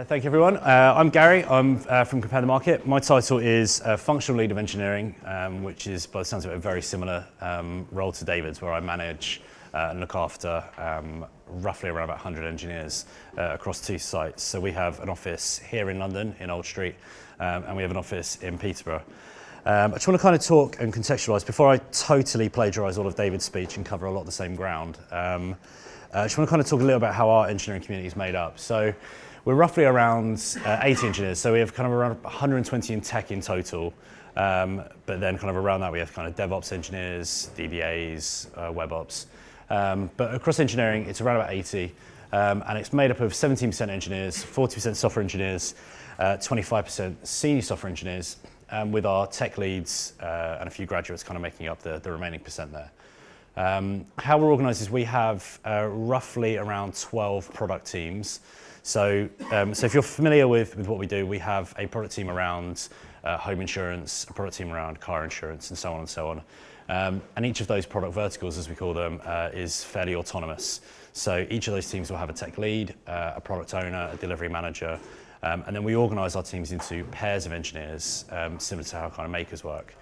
Thank you, everyone. I'm Gary. I'm from Compare the Market. My title is Functional Lead of Engineering, which is, by the sounds of it, a very similar role to David's, where I manage and look after roughly around about 100 engineers across 2 sites. So we have an office here in London, in Old Street, and we have an office in Peterborough. I just want to kind of talk and contextualise, before I totally plagiarise all of David's speech and cover a lot of the same ground, I just want to kind of talk a little about how our engineering community is made up. So we're roughly around 80 engineers, so we have kind of around 120 in tech in total, but then kind of around that we have kind of DevOps engineers, DBAs, web ops. But across engineering, it's around about 80, and it's made up of 17% engineers, 40% software engineers, 25% senior software engineers, with our tech leads and a few graduates kind of making up the remaining percent there. How we're organised is we have roughly around 12 product teams. So if you're familiar with what we do, we have a product team around home insurance, a product team around car insurance, and so on and so on. And each of those product verticals, as we call them, is fairly autonomous. So each of those teams will have a tech lead, a product owner, a delivery manager, and then we organise our teams into pairs of engineers, similar to how kind of makers work.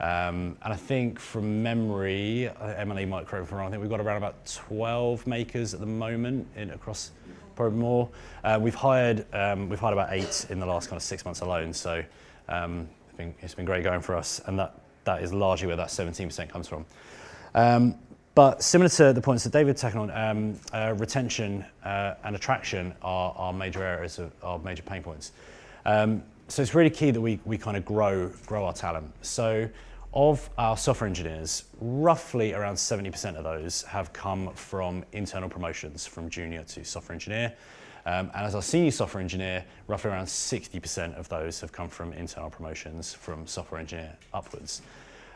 And I think from memory, Emily might correct me if I'm wrong, I think we've got around about 12 makers at the moment across probably more. We've hired about 8 in the last kind of 6 months alone, so it's been great going for us, and that is largely where that 17% comes from. But similar to the points that David tackled on, retention and attraction are major areas of major pain points. So it's really key that we kind of grow our talent. So of our software engineers, roughly around 70% of those have come from internal promotions from junior to software engineer. And as our senior software engineer, roughly around 60% of those have come from internal promotions from software engineer upwards.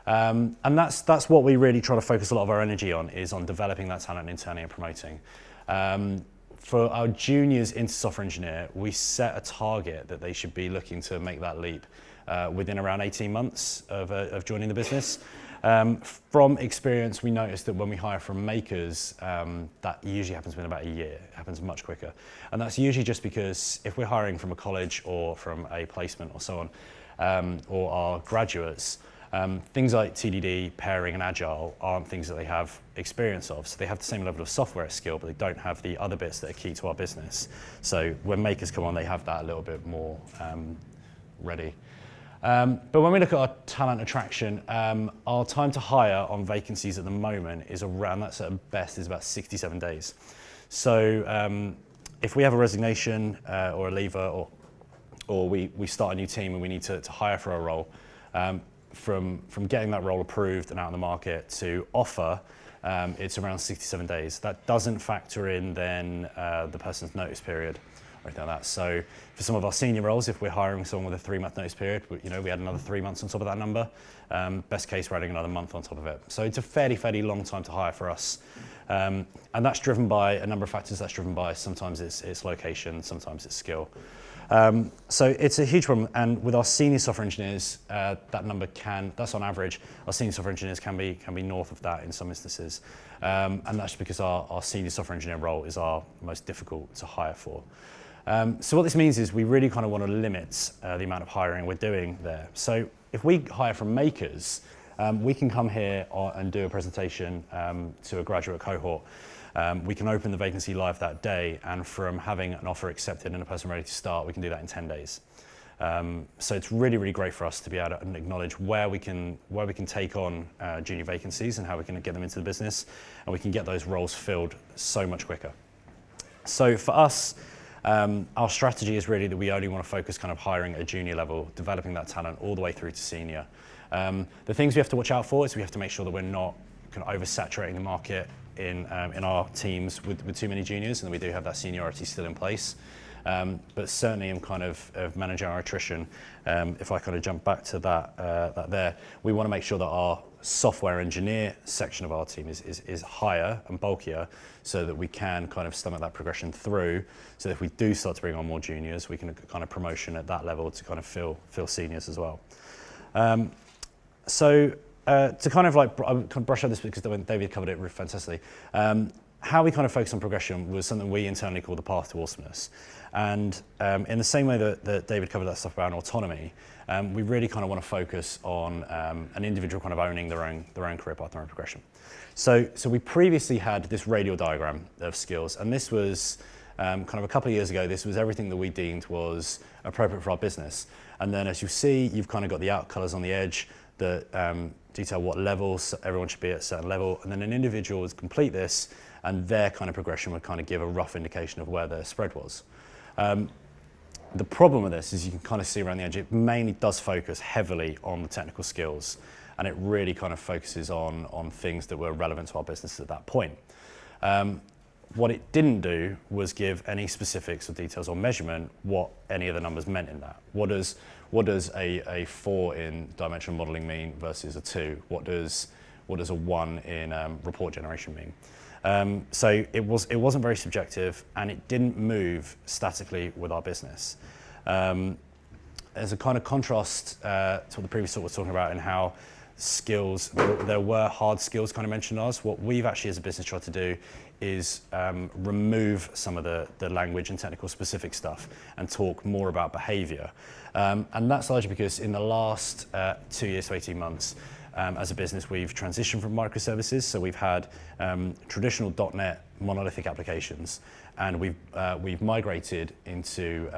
And that's what we really try to focus a lot of our energy on, is on developing that talent internally and promoting. For our juniors into software engineer, we set a target that they should be looking to make that leap within around 18 months of joining the business. From experience, we noticed that when we hire from makers, that usually happens within about a year. It happens much quicker. And that's usually just because if we're hiring from a college or from a placement or so on, or our graduates, things like TDD, pairing and agile aren't things that they have experience of. So they have the same level of software skill, but they don't have the other bits that are key to our business. So when makers come on, they have that a little bit more ready. But when we look at our talent attraction, our time to hire on vacancies at the moment is around, that's at best, is about 67 days. So if we have a resignation or a leaver, or we start a new team and we need to hire for a role, from getting that role approved and out in the market to offer, it's around 67 days. That doesn't factor in then the person's notice period or anything like that. So for some of our senior roles, if we're hiring someone with a 3-month notice period, we add another 3 months on top of that number. Best case, we're adding another month on top of it. So it's a fairly long time to hire for us. And that's driven by a number of factors. That's driven by sometimes it's location, sometimes it's skill. So it's a huge problem, and with our senior software engineers, that number that's on average, our senior software engineers can be north of that in some instances. And that's because our senior software engineer role is our most difficult to hire for. So what this means is we really kind of want to limit the amount of hiring we're doing there. So if we hire from makers, we can come here and do a presentation to a graduate cohort. We can open the vacancy live that day, and from having an offer accepted and a person ready to start, we can do that in 10 days. So it's really great for us to be able to acknowledge where we can take on junior vacancies and how we can get them into the business, and we can get those roles filled so much quicker. So for us, our strategy is really that we only want to focus kind of hiring at a junior level, developing that talent all the way through to senior. The things we have to watch out for is we have to make sure that we're not kind of oversaturating the market in our teams with too many juniors, and we do have that seniority still in place. But certainly in kind of managing our attrition, if I kind of jump back to that there, we want to make sure that our software engineer section of our team is higher and bulkier, so that we can kind of stomach that progression through, so that if we do start to bring on more juniors, we can kind of promotion at that level to kind of fill seniors as well. To kind of like brush on this because David covered it fantastically. how we kind of focus on progression was something we internally call the path to awesomeness. And in the same way that David covered that stuff around autonomy, we really kind of want to focus on an individual kind of owning their own career path, their own progression. So we previously had this radial diagram of skills, and this was kind of a couple of years ago, this was everything that we deemed was appropriate for our business. And then as you see, you've kind of got the out colors on the edge that detail what levels everyone should be at a certain level. And then an individual would complete this, and their kind of progression would kind of give a rough indication of where their spread was. The problem with this is you can kind of see around the edge, it mainly does focus heavily on the technical skills, and it really kind of focuses on things that were relevant to our business at that point. What it didn't do was give any specifics or details or measurement what any of the numbers meant in that. What does a 4 in dimensional modeling mean versus a 2? What does a 1 in report generation mean? So it wasn't very subjective, and it didn't move statically with our business. As a kind of contrast to what the previous talk was talking about, and how skills, there were hard skills kind of mentioned ours. What we've actually as a business tried to do is remove some of the language and technical specific stuff and talk more about behavior. And that's largely because in the last 2 years to 18 months, as a business, we've transitioned from microservices. So we've had traditional .NET monolithic applications, and we've migrated into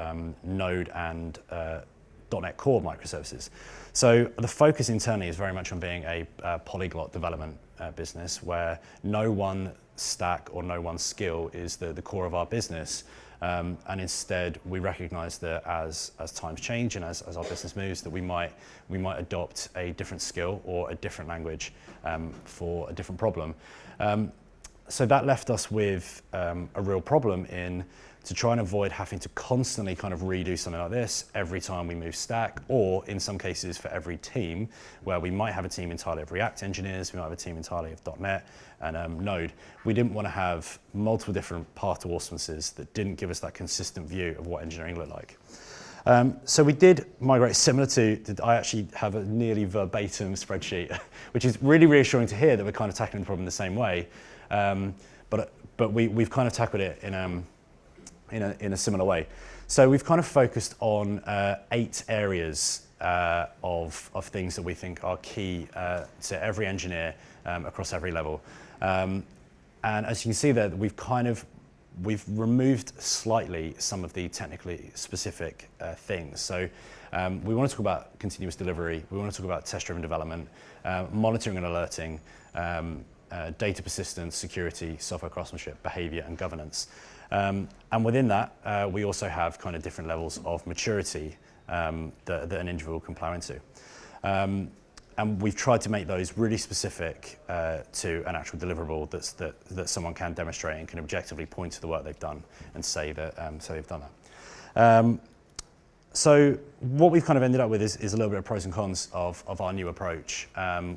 Node and .NET Core microservices. So the focus internally is very much on being a polyglot development business, where no one stack or no one skill is the core of our business. And instead, we recognise that as times change and as our business moves, that we might adopt a different skill or a different language for a different problem. So that left us with a real problem to try and avoid having to constantly kind of redo something like this every time we move stack, or in some cases for every team, where we might have a team entirely of React engineers, we might have a team entirely of .NET and Node. We didn't want to have multiple different path to awesomenesses that didn't give us that consistent view of what engineering looked like. So we did migrate similar to I actually have a nearly verbatim spreadsheet, which is really reassuring to hear that we're kind of tackling the problem the same way. But we've kind of tackled it in a similar way. So we've kind of focused on 8 areas of things that we think are key to every engineer across every level. And as you can see there, we've removed slightly some of the technically specific things. So we want to talk about continuous delivery, we want to talk about test-driven development, monitoring and alerting, data persistence, security, software craftsmanship, behavior, and governance. And within that, we also have kind of different levels of maturity that an individual can plow into. And we've tried to make those really specific to an actual deliverable that someone can demonstrate and can objectively point to the work they've done and say that they've done that. So what we've kind of ended up with is a little bit of pros and cons of our new approach,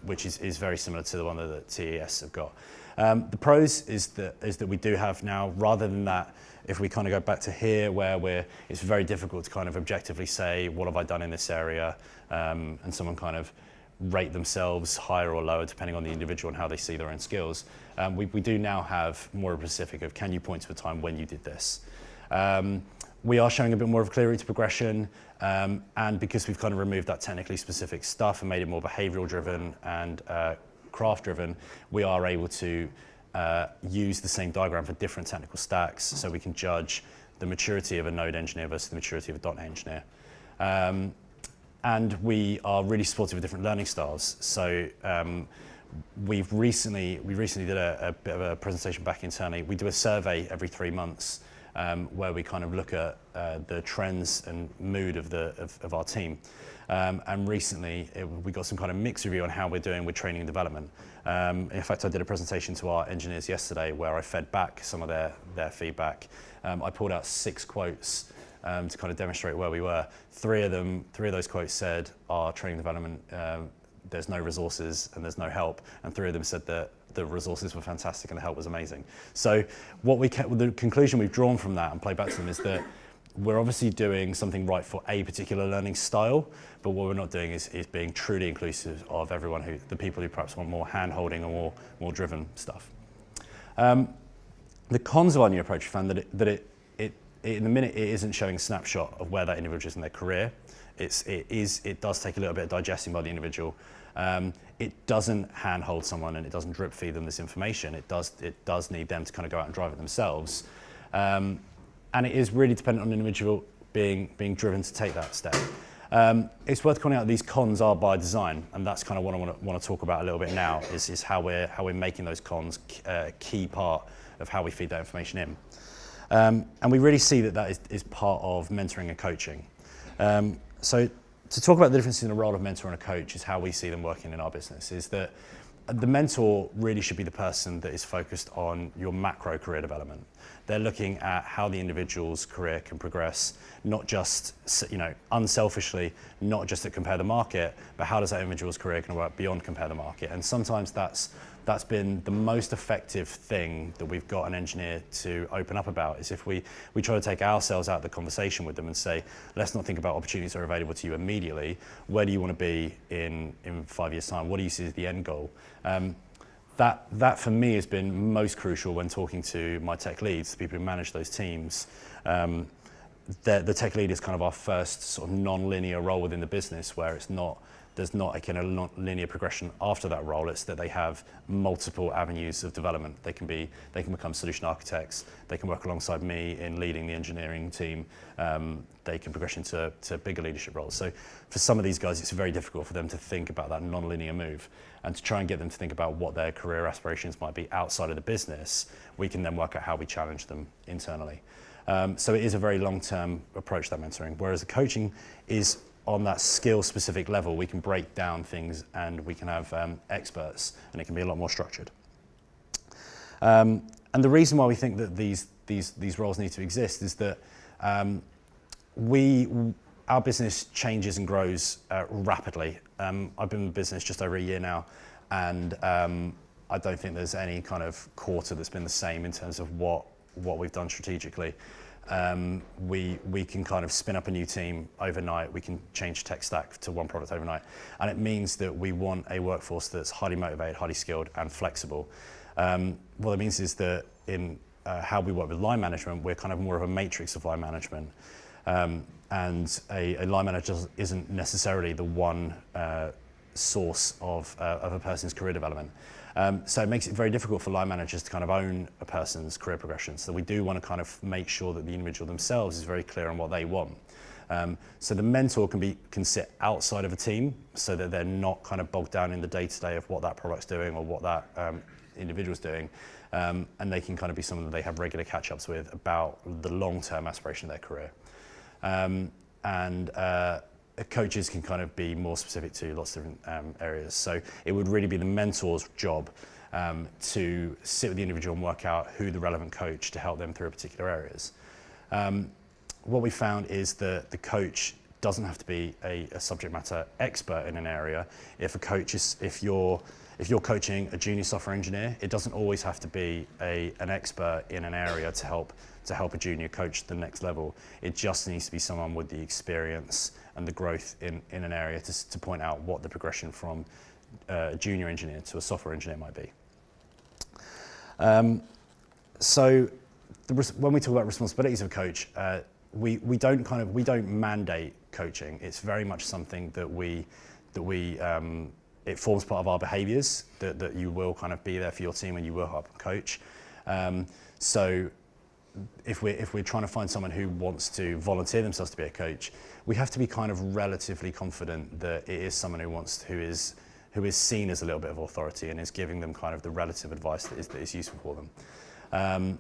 which is very similar to the one that TES have got. The pros is that we do have now, rather than that, if we kind of go back to here where it's very difficult to kind of objectively say, what have I done in this area, and someone kind of rate themselves higher or lower depending on the individual and how they see their own skills. We do now have more of a specific of, can you point to a time when you did this? We are showing a bit more of a clear route to progression, and because we've kind of removed that technically specific stuff and made it more behavioral driven and craft driven, we are able to use the same diagram for different technical stacks, so we can judge the maturity of a Node engineer versus the maturity of a .NET engineer. And we are really supportive of different learning styles. So we recently did a bit of a presentation back internally. We do a survey every 3 months where we kind of look at the trends and mood of our team. And recently we got some kind of mixed review on how we're doing with training and development. In fact, I did a presentation to our engineers yesterday where I fed back some of their feedback. I pulled out 6 quotes to kind of demonstrate where we were. Three of those quotes said our training development, there's no resources and there's no help, and 3 of them said that the resources were fantastic and the help was amazing. So the conclusion we've drawn from that and played back to them is that we're obviously doing something right for a particular learning style, but what we're not doing is being truly inclusive of everyone, the people who perhaps want more hand-holding or more driven stuff. The cons of our new approach, we found in the minute it isn't showing a snapshot of where that individual is in their career. It does take a little bit of digesting by the individual. It doesn't handhold someone and it doesn't drip feed them this information. It does need them to kind of go out and drive it themselves. And it is really dependent on the individual being driven to take that step. It's worth pointing out these cons are by design, and that's kind of what I want to talk about a little bit now. Is how we're making those cons a key part of how we feed that information in. And we really see that is part of mentoring and coaching. So to talk about the difference in the role of mentor and a coach is how we see them working in our business, is that the mentor really should be the person that is focused on your macro career development. They're looking at how the individual's career can progress, not just, unselfishly, not just at Compare the Market, but how does that individual's career can work beyond Compare the Market? And sometimes that's been the most effective thing that we've got an engineer to open up about, is if we try to take ourselves out of the conversation with them and say, let's not think about opportunities that are available to you immediately. Where do you want to be in 5 years' time? What do you see as the end goal? That for me has been most crucial when talking to my tech leads, the people who manage those teams. The tech lead is kind of our first sort of non-linear role within the business, where there's not a kind of linear progression after that role. It's that they have multiple avenues of development. They can become solution architects. They can work alongside me in leading the engineering team. They can progress into bigger leadership roles. So for some of these guys, it's very difficult for them to think about that non-linear move, and to try and get them to think about what their career aspirations might be outside of the business. We can then work out how we challenge them internally. So it is a very long-term approach, that mentoring, whereas the coaching is on that skill-specific level. We can break down things and we can have experts, and it can be a lot more structured. And the reason why we think that these roles need to exist is that our business changes and grows rapidly. I've been in the business just over a year now, and I don't think there's any kind of quarter that's been the same in terms of what we've done strategically. We can kind of spin up a new team overnight. We can change tech stack to one product overnight. And it means that we want a workforce that's highly motivated, highly skilled, and flexible. What it means is that in how we work with line management, we're kind of more of a matrix of line management. And a line manager isn't necessarily the one source of a person's career development. So it makes it very difficult for line managers to kind of own a person's career progression. So we do want to kind of make sure that the individual themselves is very clear on what they want. So the mentor can sit outside of a team, so that they're not kind of bogged down in the day-to-day of what that product's doing or what that individual's doing. And they can kind of be someone that they have regular catch-ups with about the long-term aspiration of their career. Coaches can kind of be more specific to lots of different areas. So it would really be the mentor's job to sit with the individual and work out who the relevant coach to help them through particular areas. What we found is that the coach doesn't have to be a subject matter expert in an area. If you're coaching a junior software engineer, it doesn't always have to be an expert in an area to help a junior coach the next level. It just needs to be someone with the experience and the growth in an area to point out what the progression from a junior engineer to a software engineer might be. So when we talk about responsibilities of a coach, we don't mandate coaching. It's very much something that it forms part of our behaviours, that you will kind of be there for your team and you will help coach. So if we're trying to find someone who wants to volunteer themselves to be a coach, we have to be kind of relatively confident that it is someone who is seen as a little bit of authority and is giving them kind of the relative advice that is useful for them.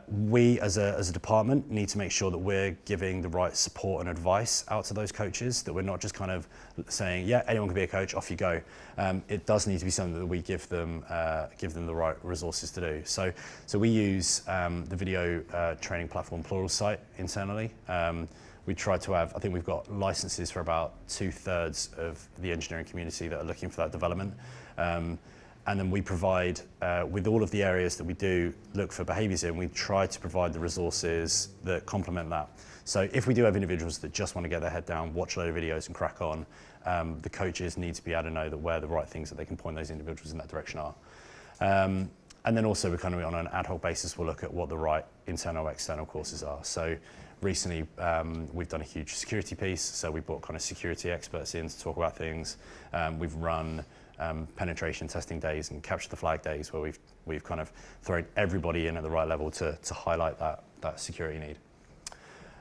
We as a department need to make sure that we're giving the right support and advice out to those coaches, that we're not just kind of saying, yeah, anyone can be a coach, off you go. It does need to be something that we give them the right resources to do. So we use the video training platform Pluralsight internally. We try to have, I think we've got licenses for about 2/3 of the engineering community that are looking for that development. And then we provide, with all of the areas that we do look for behaviours in, we try to provide the resources that complement that. So if we do have individuals that just want to get their head down, watch a load of videos and crack on, the coaches need to be able to know that where the right things that they can point those individuals in that direction are. And then also we're kind of on an ad hoc basis, we'll look at what the right internal or external courses are. So recently we've done a huge security piece, so we brought kind of security experts in to talk about things. We've run penetration testing days and capture the flag days where we've kind of thrown everybody in at the right level to highlight that security need.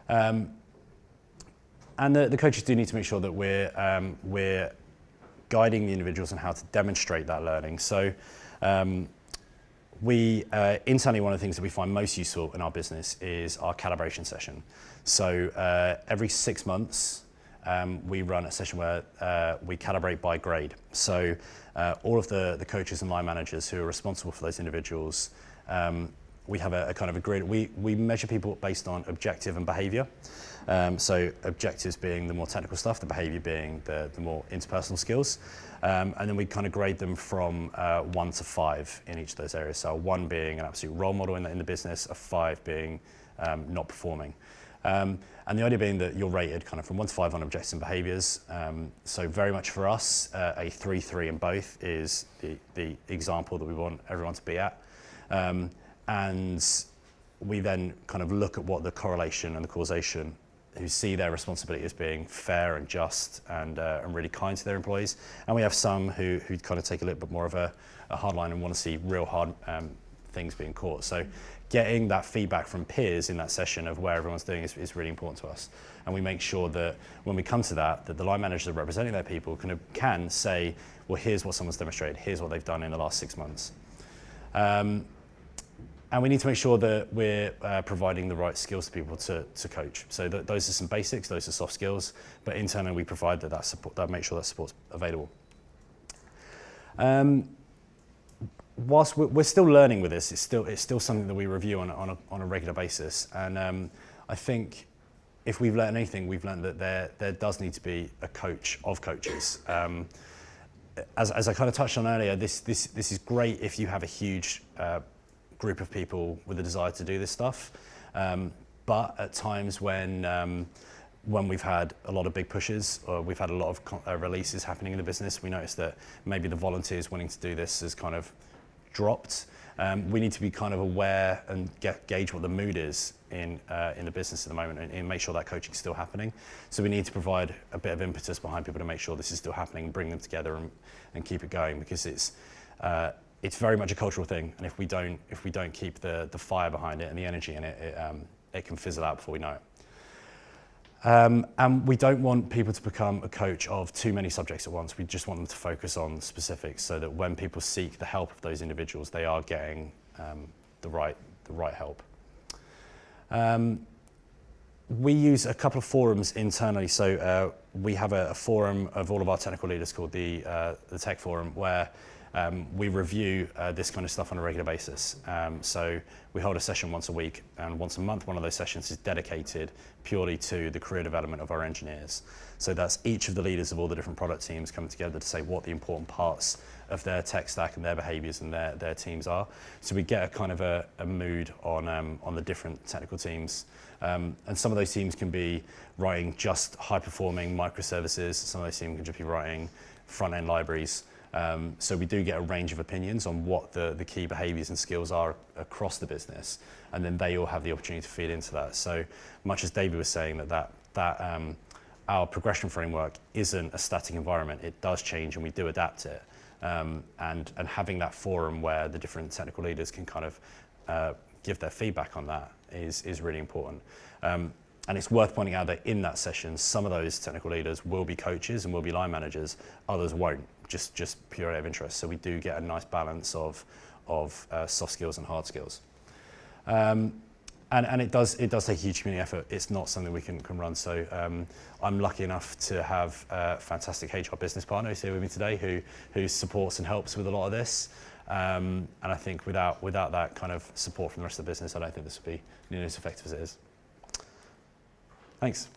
And the coaches do need to make sure that we're guiding the individuals on how to demonstrate that learning. So we internally, one of the things that we find most useful in our business is our calibration session. So every 6 months, we run a session where we calibrate by grade. So all of the coaches and line managers who are responsible for those individuals, we have a kind of a grid. We measure people based on objective and behavior. So objectives being the more technical stuff, the behavior being the more interpersonal skills. And then we kind of grade them from 1 to 5 in each of those areas. So 1 being an absolute role model in the business, a 5 being not performing. And the idea being that you're rated kind of from 1 to 5 on objectives and behaviors. So very much for us, a 3-3 in both is the example that we want everyone to be at. And we then kind of look at what the correlation and the causation, who see their responsibility as being fair and just and really kind to their employees. And we have some who kind of take a little bit more of a hard line and want to see real hard things being caught. So getting that feedback from peers in that session of where everyone's doing is really important to us. And we make sure that when we come to that the line managers are representing their people can say, well, here's what someone's demonstrated, here's what they've done in the last 6 months. And we need to make sure that we're providing the right skills to people to coach. So those are some basics, those are soft skills, but internally we provide that support, that make sure that support's available. Whilst we're still learning with this, it's still something that we review on a regular basis. And I think if we've learned anything, we've learned that there does need to be a coach of coaches. As I kind of touched on earlier, this is great if you have a huge group of people with a desire to do this stuff, but at times when we've had a lot of big pushes or we've had a lot of releases happening in the business, we notice that maybe the volunteers wanting to do this has kind of dropped. We need to be kind of aware and gauge what the mood is in the business at the moment and make sure that coaching is still happening. So we need to provide a bit of impetus behind people to make sure this is still happening, bring them together and keep it going, because it's very much a cultural thing, and if we don't keep the fire behind it and the energy in it, it can fizzle out before we know it. And we don't want people to become a coach of too many subjects at once. We just want them to focus on specifics, so that when people seek the help of those individuals, they are getting the right help. We use a couple of forums internally. So we have a forum of all of our technical leaders called the Tech Forum, where we review this kind of stuff on a regular basis. So we hold a session once a week, and once a month one of those sessions is dedicated purely to the career development of our engineers. So that's each of the leaders of all the different product teams coming together to say what the important parts of their tech stack and their behaviors and their teams are. So we get a kind of a mood on the different technical teams. And some of those teams can be writing just high-performing microservices. Some of those teams can just be writing front-end libraries. So we do get a range of opinions on what the key behaviors and skills are across the business, and then they all have the opportunity to feed into that. So much as David was saying that our progression framework isn't a static environment, it does change and we do adapt it. And having that forum where the different technical leaders can kind of give their feedback on that is really important. And it's worth pointing out that in that session, some of those technical leaders will be coaches and will be line managers, others won't, just pure out of interest. So we do get a nice balance of soft skills and hard skills. And it does take a huge community effort. It's not something we can run. So I'm lucky enough to have a fantastic HR business partner who's here with me today who supports and helps with a lot of this. And I think without that kind of support from the rest of the business, I don't think this would be nearly as effective as it is. Thanks.